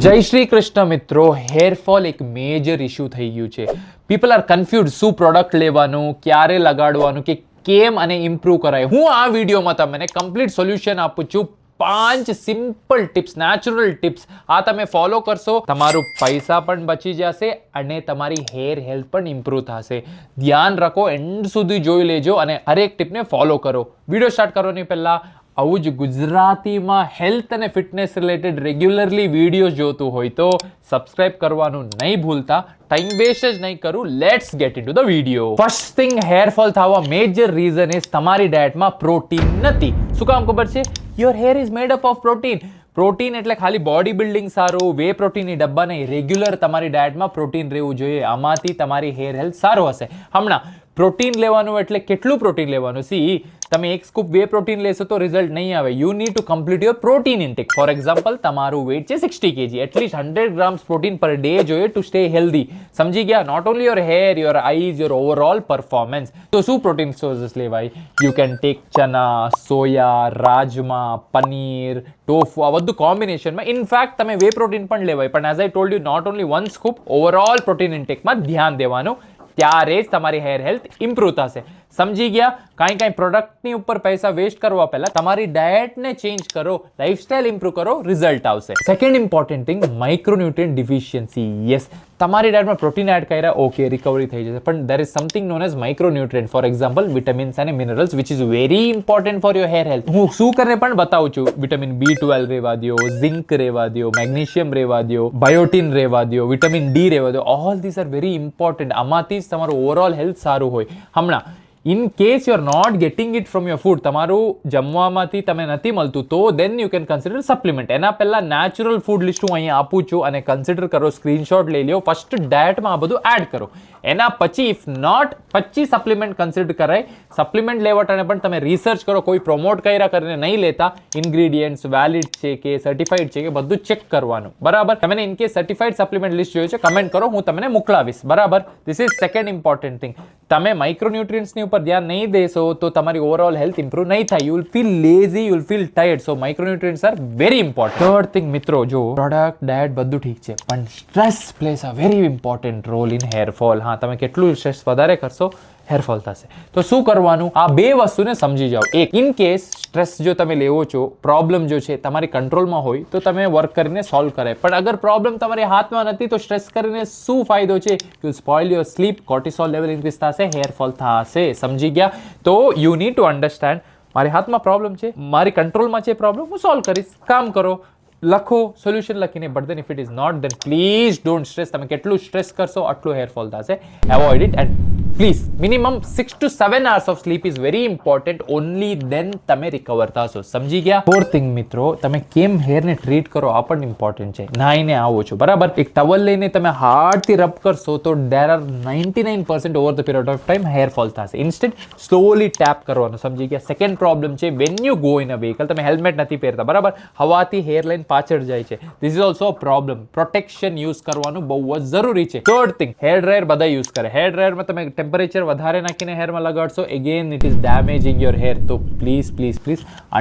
જય શ્રી કૃષ્ણ મિત્રો, હેરફોલ એક મેજર ઇશ્યુ થઈ ગયું છે. પીપલ આર કન્ફ્યુઝ શું પ્રોડક્ટ લેવાનું, ક્યારે લગાડવાનું, કે કેમ અને ઇમ્પ્રૂવ કરાય. હું આ વિડીયોમાં તમને કમ્પ્લીટ સોલ્યુશન આપું છું. 5 સિમ્પલ ટિપ્સ, નેચરલ ટિપ્સ. આ તમે ફોલો કરશો, તમારું પૈસા પણ બચી જશે અને તમારી હેર હેલ્થ પણ ઇમ્પ્રૂવ થશે. ધ્યાન રાખો, એન્ડ સુધી જોઈ લેજો અને હરેક ટિપને ફોલો કરો. વિડીયો સ્ટાર્ટ કરવાની પહેલા આવું જ ગુજરાતીમાં હેલ્થ અને ફિટનેસ રિલેટેડ રેગ્યુલરલી વિડીયો જોતું હોય તો સબસ્ક્રાઇબ કરવાનું નહીં ભૂલતા. ટાઈમ વેસ્ટ જ નહીં કરું. Let's gate into the video. First thing, hair fall થવા મેજર રીઝન ઇઝ તમારી ડાયટમાં પ્રોટીન નથી. શું કામ ખબર છે? Your hair is made up of protein. Protein એટલે ખાલી બોડી બિલ્ડિંગ સારું, વે પ્રોટીનની ડબ્બા નહીં. રેગ્યુલર તમારી ડાયટમાં પ્રોટીન રહેવું જોઈએ. આમાંથી તમારી હેર હેલ્થ સારો હશે. હમણાં પ્રોટીન લેવાનું એટલે કેટલું પ્રોટીન લેવાનું? સી, તમે એક સ્કૂપ વે પ્રોટીન લેશો તો રિઝલ્ટ નહીં આવે. You need to complete your protein intake. For example, તમારું વેઇટ છે 60 kg, at least 100 grams protein per day જોઈએ ટુ સ્ટે હેલ્ધી. સમજી ગયા? Not only your hair, your eyes, your overall performance. તો શું પ્રોટીન સોર્સિસ લેવાય? You can take chana, soya, rajma, paneer, tofu, આ બધું કોમ્બિનેશનમાં. ઇનફેક્ટ તમે વે પ્રોટીન પણ લેવાય. પણ as I told you, not only one scoop, overall protein ઇન્ટેકમાં ધ્યાન દેવાનું. ત્યારે જ તમારી હેર હેલ્થ ઇમ્પ્રૂવ થશે. સમજી ગયા? કાંઈ પ્રોડક્ટની ઉપર પૈસા વેસ્ટ કરવા પહેલા તમારી ડાયટને ચેન્જ કરો, લાઇફસ્ટાઇલ ઇમ્પ્રૂવ કરો, રિઝલ્ટ આવશે. Second important thing, micronutrient deficiency. Yes, તમારી ડાયટમાં પ્રોટીન એડ કર્યા, ઓકે, રિકવરી થઈ જશે. પણ there is something known as micronutrient, for example vitamins અને minerals, which is very important for your hair health. હું શું કરીને પણ બતાવું છું. વિટામિન B12 રહેવા દો, ઝિંક રહેવા દો, મેગ્નેશિયમ રહેવા દો, બાયોટીન રહેવા દો, વિટામિન D રહેવા દો. All this are very important. આમાંથી જ તમારું ઓવરઓલ હેલ્થ સારું હોય. હમણાં in case you are not getting it from your food, તમારું જમવામાંથી તમે નથી મળતું, તો then you can consider supplement. એના પહેલા નેચરલ ફૂડ લિસ્ટ હું અહીંયા આપું છું અને કન્સિડર કરો, સ્ક્રીનશોટ લઈ લો. ફર્સ્ટ ડાયટમાં આ બધું એડ કરો. એના પછી ઇફ નોટ, પછી સપ્લિમેન્ટ કન્સિડર કરાય. સપ્લિમેન્ટ લેવાટાને પણ તમે રિસર્ચ કરો. કોઈ પ્રમોટ કર્યા કરીને નહીં લેતા. ઇન્ગ્રીડિયન્ટ્સ વેલિડ છે કે સર્ટિફાઈડ છે કે બધું ચેક કરવાનું. બરાબર? તમને in case certified supplement list જોઈએ છે, કમેન્ટ કરો, હું તમને મોકલાવીશ. બરાબર? This is second important thing. તમે માઇક્રોન્યુટ્રિયન્ટ્સની ઉપર ધ્યાન નહીં દેશો તો તમારી ઓવરઓલ હેલ્થ ઇમ્પ્રૂવ નહીં થાય. You will feel lazy, you will feel tired. So micronutrients are very important. Third thing મિત્રો, જો પ્રોડક્ટ, ડાયટ બધું ઠીક છે, પણ stress place a very important role in hairfall. હા, તમે કેટલું સ્ટ્રેસ વધારે કરશો, હેરફોલ થશે. તો શું કરવાનું? આ બે વસ્તુને સમજી જાઓ. એક, ઇન કેસ સ્ટ્રેસ જો તમે લેવો છો, પ્રોબ્લેમ જો છે તમારી કંટ્રોલમાં હોય તો તમે વર્ક કરીને સોલ્વ કરે. પણ અગર પ્રોબ્લેમ તમારી હાથમાં નથી તો સ્ટ્રેસ કરીને શું ફાયદો છે? You spoil your sleep, cortisol level increase થશે, હેરફોલ થશે. સમજી ગયા? તો યુ નીડ ટુ અન્ડરસ્ટેન્ડ, મારી હાથમાં પ્રોબ્લેમ છે, મારી કંટ્રોલમાં છે પ્રોબ્લેમ, હું સોલ્વ કરીશ. કામ કરો, લખો, સોલ્યુશન લખીને. But then if it is not, then please don't stress. તમે કેટલું સ્ટ્રેસ કરશો આટલું હેરફોલ થશે. Avoid it. And please minimum 6 to 7 hours of sleep is very important. Only then તમે રિકવર થશો. સમજી ગયા? ફોર્થ થિંગ મિત્રો, તમે કેમ હેરને ટ્રીટ કરો આ પણ ઇમ્પોર્ટન્ટ છે. નાઈને આવો છો, બરાબર, એક ટવલ લઈને તમે હાર્ડથી રબ કરશો તો there are 99% over the period of time hairfall થશે. ઇન્સ્ટેડ સ્લોલી ટેપ કરવાનું. સમજી ગયા? સેકન્ડ પ્રોબ્લેમ છે, when you go in a vehicle, તમે હેલ્મેટ નથી પહેરતા, બરાબર, હવાથી હેર લાઈન પાછળ જાય છે. This is also a problem. Protection use કરવાનું બહુ જ જરૂરી છે. થર્ડ થિંગ, હેર ડ્રાયર બધા યુઝ કરે. હેર ડ્રાયરમાં તમે ટેમ્પરેચર વધારે નાખીને હેરમાં લગાડશો, again it is damaging your hair. તો પ્લીઝ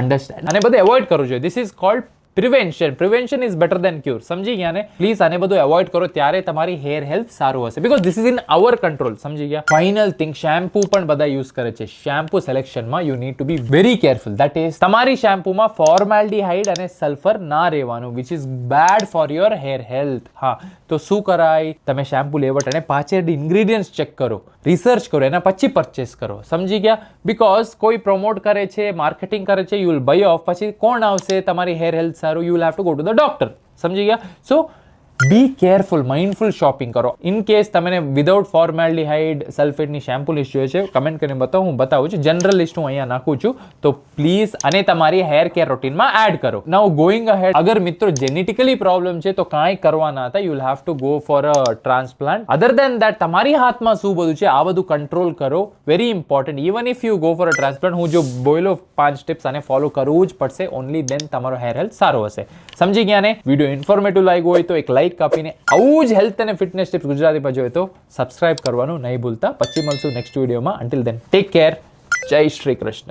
અન્ડરસ્ટેન્ડ. અને બધું એવોઇડ કરવું જોઈએ. This is called prevention. Prevention is better than cure. સમજી ગયા ને? પ્લીઝ આને બધું એવોઇડ કરો, ત્યારે તમારી હેર હેલ્થ સારું હશે. Because this is in our control. સમજી ગયા? ફાઇનલ થિંગ, શેમ્પુ પણ બધા યુઝ કરે છે. શેમ્પુ સિલેક્શનમાં you need to be very careful. That is, તમારી શેમ્પુમાં ફોર્માલ્ડીહાઇડ અને સલ્ફર ના રહેવાનું, which is bad for your hair health. હા, તો શું કરાય? તમે શેમ્પુ લેવટ અને પાછળ ઇન્ગ્રીડિયન્ટ્સ ચેક કરો, રિસર્ચ કરો, એના પછી પરચેસ કરો. સમજી ગયા? બીકોઝ કોઈ પ્રમોટ કરે છે, માર્કેટિંગ કરે છે, યુ વિલ બાય ઓફ. પછી કોણ આવશે તમારી હેર હેલ્થ સારું? You will have to go to the doctor. સમજી ગયા? સો બી કેરફુલ, માઇન્ડફુલ શોપિંગ કરો. ઇન કેસ તમને વિધાઉટ ફોર્માલ્ડીહાઇડ સલ્ફેટની શેમ્પુ લિસ્ટ જોઈએ છે, કમેન્ટ કરીને બતાવો, હું બતાવું છું. જનરલ લિસ્ટ હું અહીંયા નાખું છું. તો પ્લીઝ અને તમારી હેર કેર રૂટીનમાં એડ કરો. નાઉ ગોઈંગ અહેડ, અગર મિત્રો જેનેટિકલી પ્રોબ્લેમ છે તો કાંઈ કરવાના હતા. You will have to go for a transplant. Other than that, તમારી હાથમાં શું બધું છે આ બધું કંટ્રોલ કરો. Very important. Even if you go for a transplant, હું જો બોલો 5 ટિપ્સ આને ફોલો કરવું જ પડશે. ઓનલી દેન તમારો હેર હેલ્થ સારો હશે. સમજી ગયા ને? વિડીયો ઇન્ફોર્મેટિવ લાગ્યો હોય તો એક લાઈક આપીને આવું જ હેલ્થ અને ફિટનેસ ટિપ્સ ગુજરાતીમાં જોઈએ તો સબસ્ક્રાઇબ કરવાનું નહીં ભૂલતા. પછી મળશું નેક્સ્ટ વિડીયોમાં. અન્ટિલ દેન ટેક કેર. જય શ્રી કૃષ્ણ.